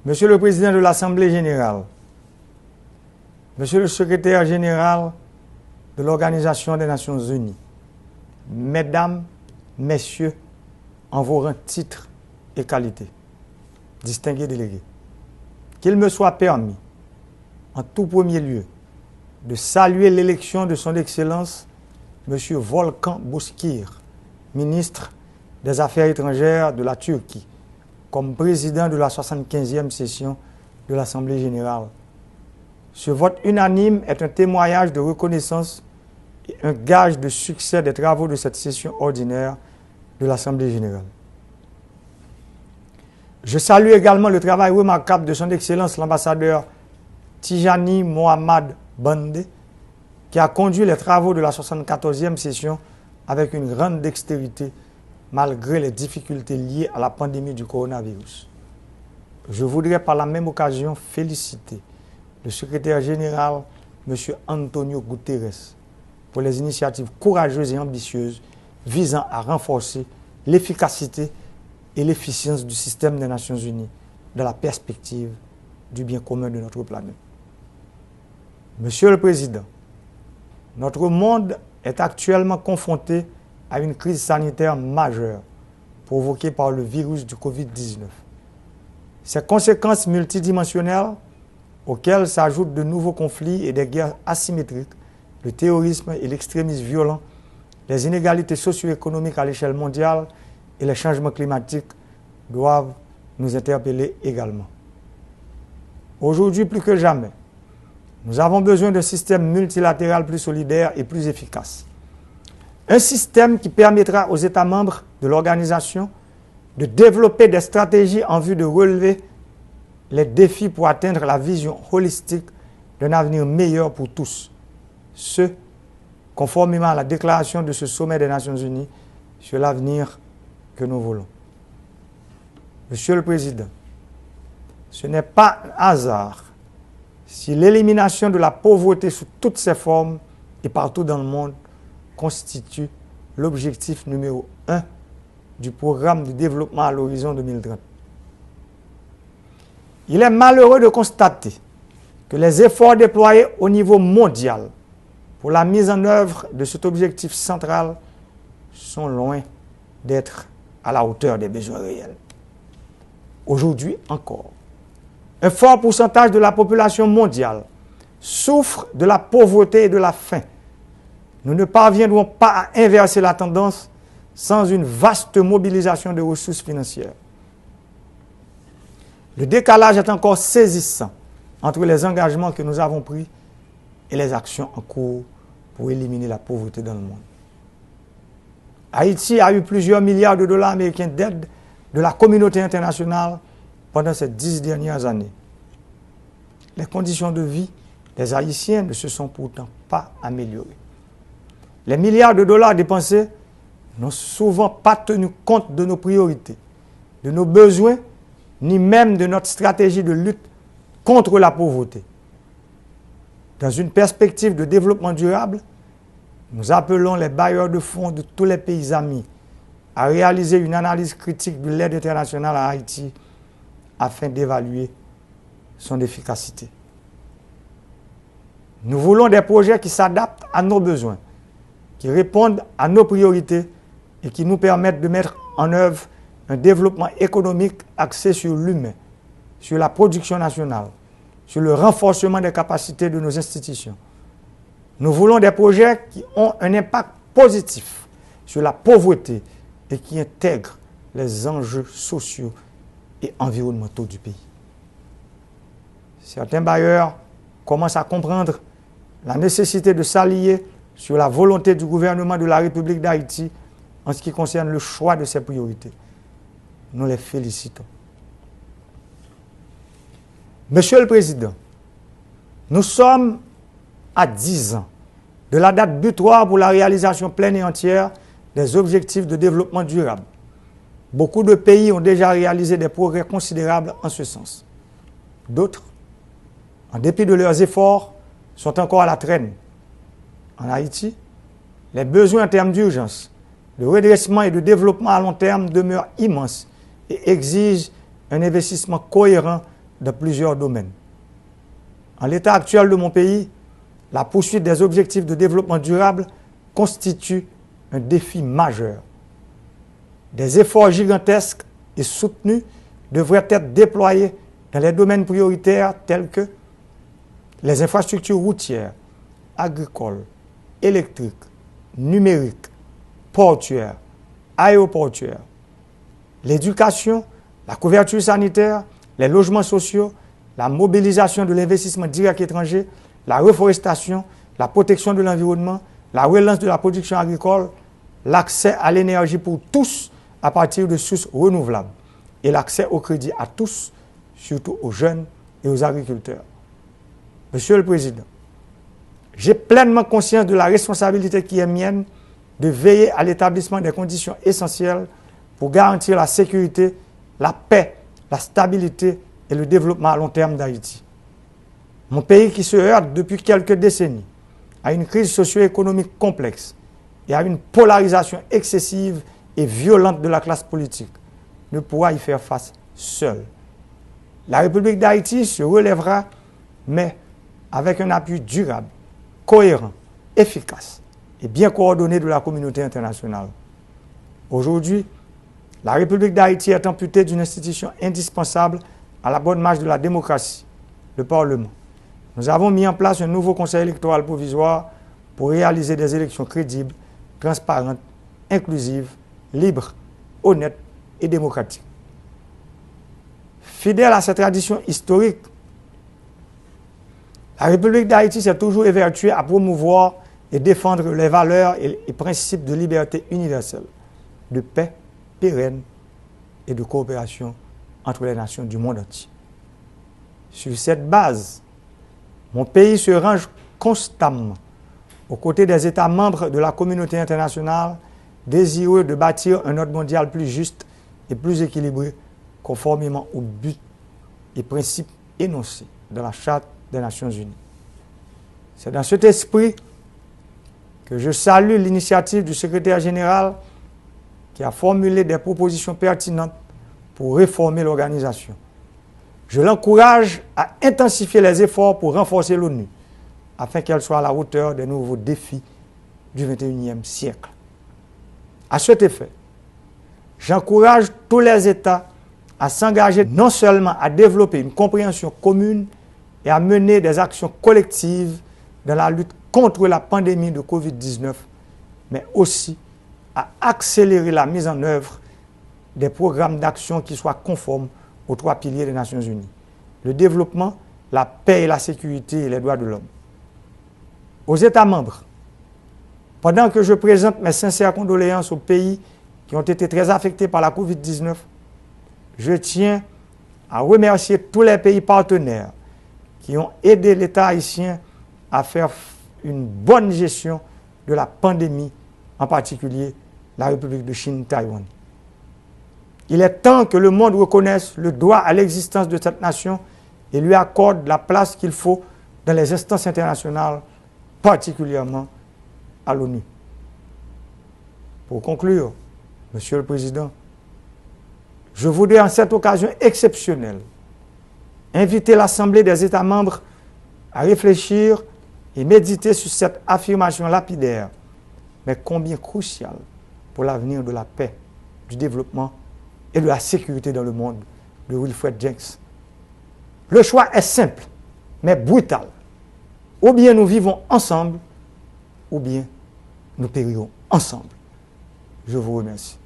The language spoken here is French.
Monsieur le Président de l'Assemblée générale, Monsieur le Secrétaire général de l'Organisation des Nations Unies, Mesdames, Messieurs, en vos rangs, titres et qualités, distingués délégués, qu'il me soit permis, en tout premier lieu, de saluer l'élection de son Excellence, M. Volkan Bozkır, ministre des Affaires étrangères de la Turquie, comme président de la 75e session de l'Assemblée générale. Ce vote unanime est un témoignage de reconnaissance et un gage de succès des travaux de cette session ordinaire de l'Assemblée générale. Je salue également le travail remarquable de son Excellence l'ambassadeur Tijani Mohamed Bande, qui a conduit les travaux de la 74e session avec une grande dextérité, malgré les difficultés liées à la pandémie du coronavirus. Je voudrais par la même occasion féliciter le secrétaire général, M. Antonio Guterres, pour les initiatives courageuses et ambitieuses visant à renforcer l'efficacité et l'efficience du système des Nations Unies dans la perspective du bien commun de notre planète. Monsieur le Président, notre monde est actuellement confronté à une crise sanitaire majeure provoquée par le virus du Covid-19. Ces conséquences multidimensionnelles, auxquelles s'ajoutent de nouveaux conflits et des guerres asymétriques, le terrorisme et l'extrémisme violent, les inégalités socio-économiques à l'échelle mondiale et les changements climatiques doivent nous interpeller également. Aujourd'hui, plus que jamais, nous avons besoin d'un système multilatéral plus solidaire et plus efficace. Un système qui permettra aux États membres de l'organisation de développer des stratégies en vue de relever les défis pour atteindre la vision holistique d'un avenir meilleur pour tous. Ce, conformément à la déclaration de ce sommet des Nations Unies sur l'avenir que nous voulons. Monsieur le Président, ce n'est pas un hasard si l'élimination de la pauvreté sous toutes ses formes et partout dans le monde constitue l'objectif numéro 1 du programme de développement à l'horizon 2030. Il est malheureux de constater que les efforts déployés au niveau mondial pour la mise en œuvre de cet objectif central sont loin d'être à la hauteur des besoins réels. Aujourd'hui encore, un fort pourcentage de la population mondiale souffre de la pauvreté et de la faim. Nous ne parviendrons pas à inverser la tendance sans une vaste mobilisation de ressources financières. Le décalage est encore saisissant entre les engagements que nous avons pris et les actions en cours pour éliminer la pauvreté dans le monde. Haïti a eu plusieurs milliards de dollars américains d'aide de la communauté internationale pendant ces 10 dernières années. Les conditions de vie des Haïtiens ne se sont pourtant pas améliorées. Les milliards de dollars dépensés n'ont souvent pas tenu compte de nos priorités, de nos besoins, ni même de notre stratégie de lutte contre la pauvreté. Dans une perspective de développement durable, nous appelons les bailleurs de fonds de tous les pays amis à réaliser une analyse critique de l'aide internationale à Haïti afin d'évaluer son efficacité. Nous voulons des projets qui s'adaptent à nos besoins, qui répondent à nos priorités et qui nous permettent de mettre en œuvre un développement économique axé sur l'humain, sur la production nationale, sur le renforcement des capacités de nos institutions. Nous voulons des projets qui ont un impact positif sur la pauvreté et qui intègrent les enjeux sociaux et environnementaux du pays. Certains bailleurs commencent à comprendre la nécessité de s'allier sur la volonté du gouvernement de la République d'Haïti en ce qui concerne le choix de ses priorités. Nous les félicitons. Monsieur le Président, nous sommes à 10 ans de la date butoir pour la réalisation pleine et entière des objectifs de développement durable. Beaucoup de pays ont déjà réalisé des progrès considérables en ce sens. D'autres, en dépit de leurs efforts, sont encore à la traîne. En Haïti, les besoins en termes d'urgence, de redressement et de développement à long terme demeurent immenses et exigent un investissement cohérent dans plusieurs domaines. En l'état actuel de mon pays, la poursuite des objectifs de développement durable constitue un défi majeur. Des efforts gigantesques et soutenus devraient être déployés dans les domaines prioritaires tels que les infrastructures routières, agricoles, électriques, numériques, portuaires, aéroportuaires, l'éducation, la couverture sanitaire, les logements sociaux, la mobilisation de l'investissement direct étranger, la reforestation, la protection de l'environnement, la relance de la production agricole, l'accès à l'énergie pour tous à partir de sources renouvelables et l'accès au crédit à tous, surtout aux jeunes et aux agriculteurs. Monsieur le Président, j'ai pleinement conscience de la responsabilité qui est mienne de veiller à l'établissement des conditions essentielles pour garantir la sécurité, la paix, la stabilité et le développement à long terme d'Haïti. Mon pays qui se heurte depuis quelques décennies à une crise socio-économique complexe et à une polarisation excessive et violente de la classe politique ne pourra y faire face seul. La République d'Haïti se relèvera, mais avec un appui durable, cohérent, efficace et bien coordonné de la communauté internationale. Aujourd'hui, la République d'Haïti est amputée d'une institution indispensable à la bonne marche de la démocratie, le Parlement. Nous avons mis en place un nouveau conseil électoral provisoire pour réaliser des élections crédibles, transparentes, inclusives, libres, honnêtes et démocratiques. Fidèle à cette tradition historique, la République d'Haïti s'est toujours évertuée à promouvoir et défendre les valeurs et principes de liberté universelle, de paix pérenne et de coopération entre les nations du monde entier. Sur cette base, mon pays se range constamment aux côtés des États membres de la communauté internationale désireux de bâtir un ordre mondial plus juste et plus équilibré conformément aux buts et principes énoncés dans la Charte des Nations Unies. C'est dans cet esprit que je salue l'initiative du secrétaire général qui a formulé des propositions pertinentes pour réformer l'organisation. Je l'encourage à intensifier les efforts pour renforcer l'ONU afin qu'elle soit à la hauteur des nouveaux défis du XXIe siècle. À cet effet, j'encourage tous les États à s'engager non seulement à développer une compréhension commune et à mener des actions collectives dans la lutte contre la pandémie de Covid-19, mais aussi à accélérer la mise en œuvre des programmes d'action qui soient conformes aux 3 piliers des Nations Unies: le développement, la paix et la sécurité et les droits de l'homme. Aux États membres, pendant que je présente mes sincères condoléances aux pays qui ont été très affectés par la Covid-19, je tiens à remercier tous les pays partenaires qui ont aidé l'État haïtien à faire une bonne gestion de la pandémie, en particulier la République de Chine, Taïwan. Il est temps que le monde reconnaisse le droit à l'existence de cette nation et lui accorde la place qu'il faut dans les instances internationales, particulièrement à l'ONU. Pour conclure, Monsieur le Président, je voudrais en cette occasion exceptionnelle inviter l'Assemblée des États membres à réfléchir et méditer sur cette affirmation lapidaire, mais combien cruciale pour l'avenir de la paix, du développement et de la sécurité dans le monde, de Wilfred Jenks. Le choix est simple, mais brutal. Ou bien nous vivons ensemble, ou bien nous périrons ensemble. Je vous remercie.